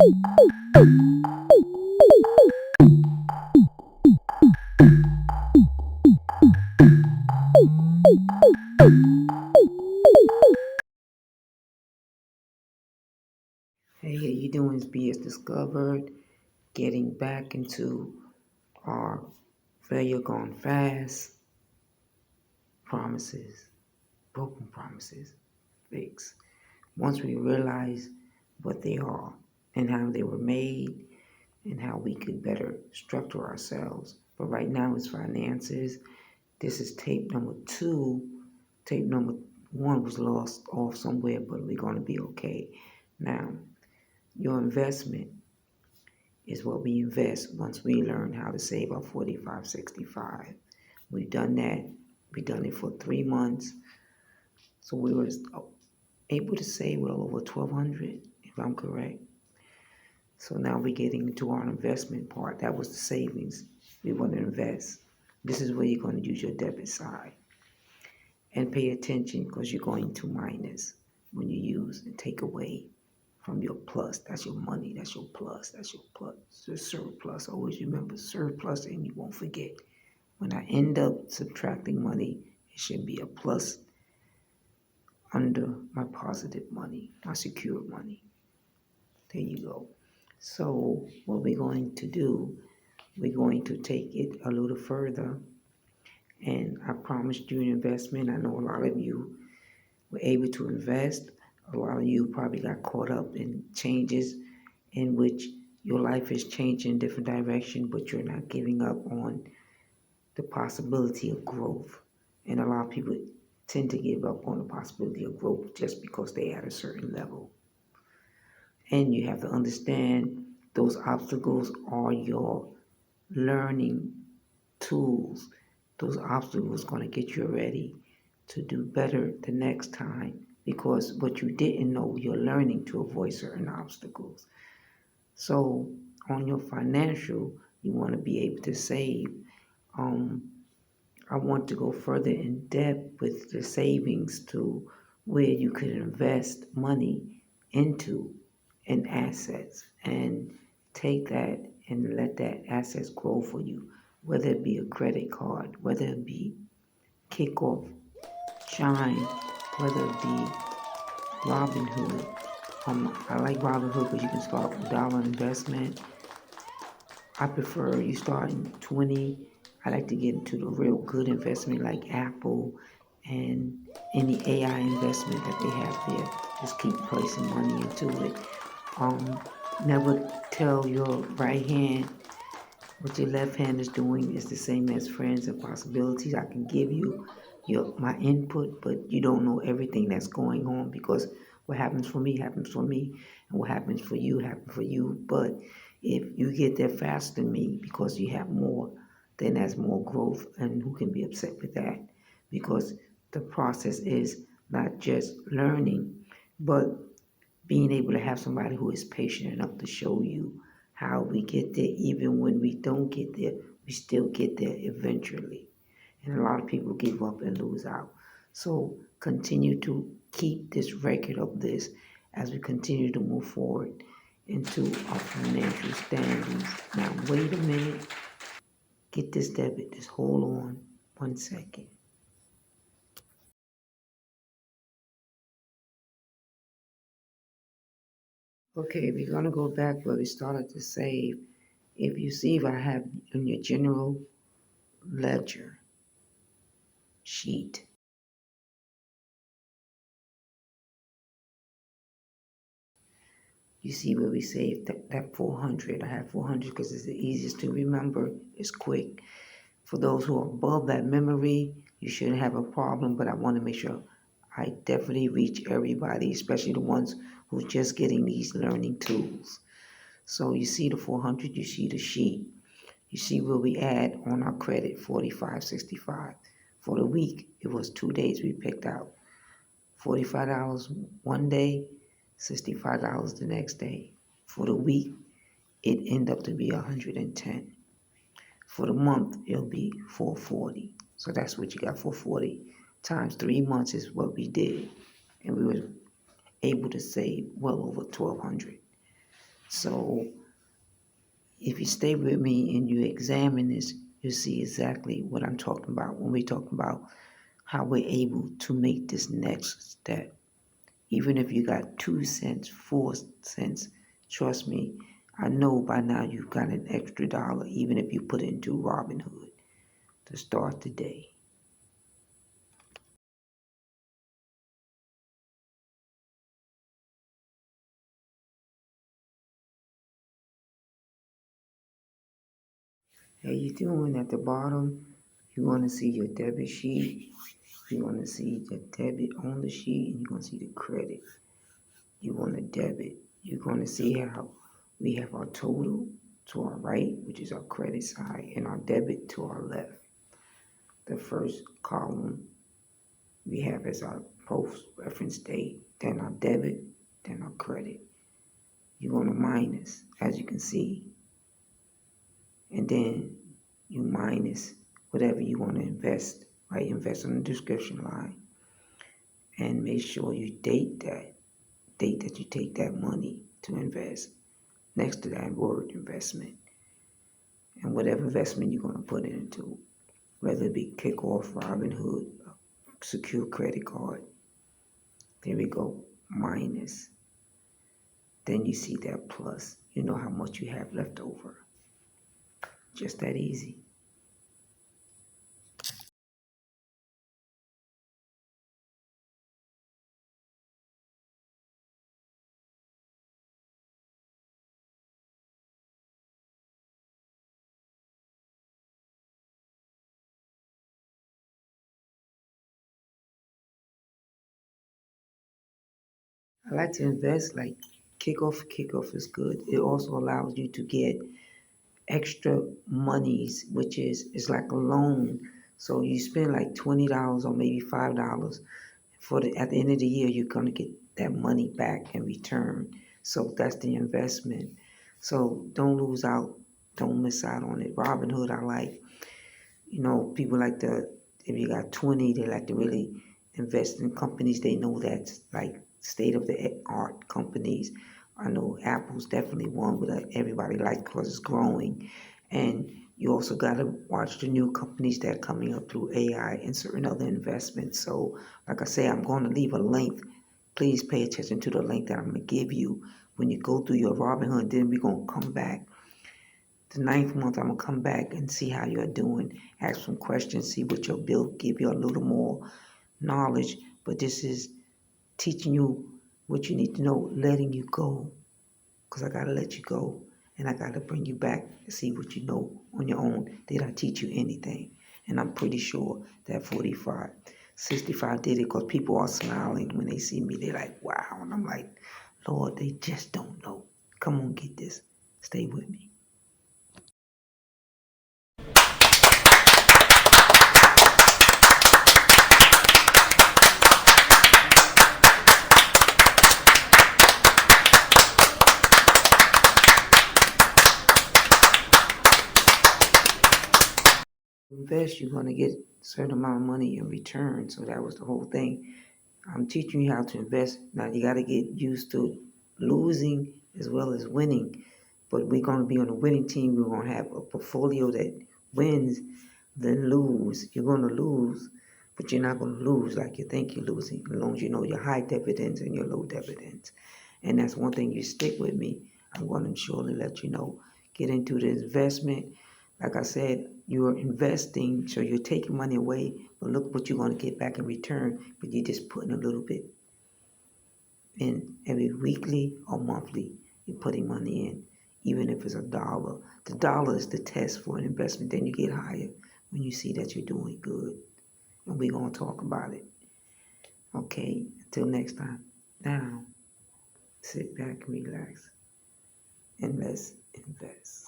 Hey, how you doing? It's BS Discovered. Getting back into our failure gone fast promises, broken promises, fix. Once we realize what they are and how they were made and how we could better structure ourselves. But right now it's finances. This is tape number 2. Tape number 1 was lost off somewhere, but we're going to be okay. Now, your investment is what we invest once we learn how to save our 4565. We've done that. We've done it for 3 months. So we were able to save well over 1200 if I'm correct. So now we're getting into our investment part. That was the savings we want to invest. This is where you're going to use your debit side. And pay attention because you're going to minus when you use and take away from your plus. That's your money. That's your plus. That's your plus. It's your surplus. Always remember surplus and you won't forget. When I end up subtracting money, it should be a plus under my positive money, my secure money. There you go. So what we're going to do, we're going to take it a little further. And I promised you an investment. I know a lot of you were able to invest. A lot of you probably got caught up in changes in which your life is changing in different direction, but you're not giving up on the possibility of growth. And a lot of people tend to give up on the possibility of growth just because they at a certain level. And you have to understand those obstacles are your learning tools. Those obstacles going to get you ready to do better the next time because what you didn't know, you're learning to avoid certain obstacles. So on your financial, you want to be able to save. I want to go further in depth with the savings to where you could invest money into in assets and take that and let that assets grow for you, whether it be a credit card, whether it be Kickoff, Shine, whether it be Robinhood. I like Robinhood because you can start with dollar investment. I prefer you starting 20. I like to get into the real good investment like Apple and any AI investment that they have there. Just keep placing money into it. Um, Never tell your right hand what your left hand is doing is the same as friends and possibilities. I can give you my input, but you don't know everything that's going on because what happens for me happens for me, and what happens for you happens for you. But if you get there faster than me because you have more, then that's more growth, and who can be upset with that? Because the process is not just learning, but being able to have somebody who is patient enough to show you how we get there, even when we don't get there, we still get there eventually. And a lot of people give up and lose out. So continue to keep this record of this as we continue to move forward into our financial standings. Now, wait a minute. Get this debit. Just hold on 1 second. Okay, we're going to go back where we started to save. If you see, if I have in your general ledger sheet, you see where we saved that 400. I have 400 because it's the easiest to remember. It's quick. For those who are above that memory, you shouldn't have a problem, but I want to make sure I definitely reach everybody, especially the ones who's just getting these learning tools. So you see the 400, you see the sheet. You see where we add on our credit 45.65. For the week, it was 2 days we picked out. $45 one day, $65 the next day. For the week, it ended up to be 110. For the month, it'll be 440. So that's what you got, 440 times 3 months is what we did. And we were able to save well over 1200. So if you stay with me and you examine this, you'll see exactly what I'm talking about when we talk about how we're able to make this next step. Even if you got 2 cents, 4 cents, trust me, I know by now you've got an extra dollar, even if you put it into Robinhood to start the day. How you doing? At the bottom, you want to see your debit sheet. You want to see the debit on the sheet, and you're going to see the credit. You want to debit. You're going to see how we have our total to our right, which is our credit side, and our debit to our left. The first column we have as our post reference date, then our debit, then our credit. You want to minus, as you can see, and then you minus whatever you want to invest, right? Invest on the description line, and make sure you date that you take that money to invest next to that word investment, and whatever investment you're going to put it into, whether it be Kickoff, Robinhood, secure credit card. There we go, minus. Then you see that plus. You know how much you have left over. Just that easy. I like to invest like kickoff. Kickoff is good. It also allows you to get extra monies, which is it's like a loan. So you spend like $20 or maybe $5 for at the end of the year, you're gonna get that money back in return. So that's the investment. So don't lose out. Don't miss out on it. Robinhood, I like. People like to, if you got 20, they like to really invest in companies they know that's like state of the art companies. I know Apple's definitely one that everybody likes because it's growing. And you also got to watch the new companies that are coming up through AI and certain other investments. So, like I say, I'm going to leave a link. Please pay attention to the link that I'm going to give you when you go through your Robinhood. Then we're going to come back the ninth month. I'm gonna come back and see how you're doing, ask some questions, see what your bill, give you a little more knowledge. But this is teaching you what you need to know, letting you go, because I gotta let you go, and I gotta bring you back to see what you know on your own. Did I teach you anything? And I'm pretty sure that 45, 65 did it, because people are smiling when they see me. They're like, wow. And I'm like, Lord, they just don't know. Come on, get this. Stay with me. Invest, you're going to get a certain amount of money in return. So that was the whole thing. I'm teaching you how to invest. Now you got to get used to losing as well as winning. But we're going to be on a winning team. We're going to have a portfolio that wins, then lose. You're going to lose, but you're not going to lose like you think you're losing, as long as you know your high dividends and your low dividends. And that's one thing. You stick with me, I'm going to surely let you know. Get into the investment. Like I said, you're investing, so you're taking money away, but look what you're going to get back in return. But you're just putting a little bit in every weekly or monthly. You're putting money in, even if it's a dollar. The dollar is the test for an investment. Then you get higher when you see that you're doing good. And we're going to talk about it. Okay, until next time. Now, sit back and relax, and let's invest.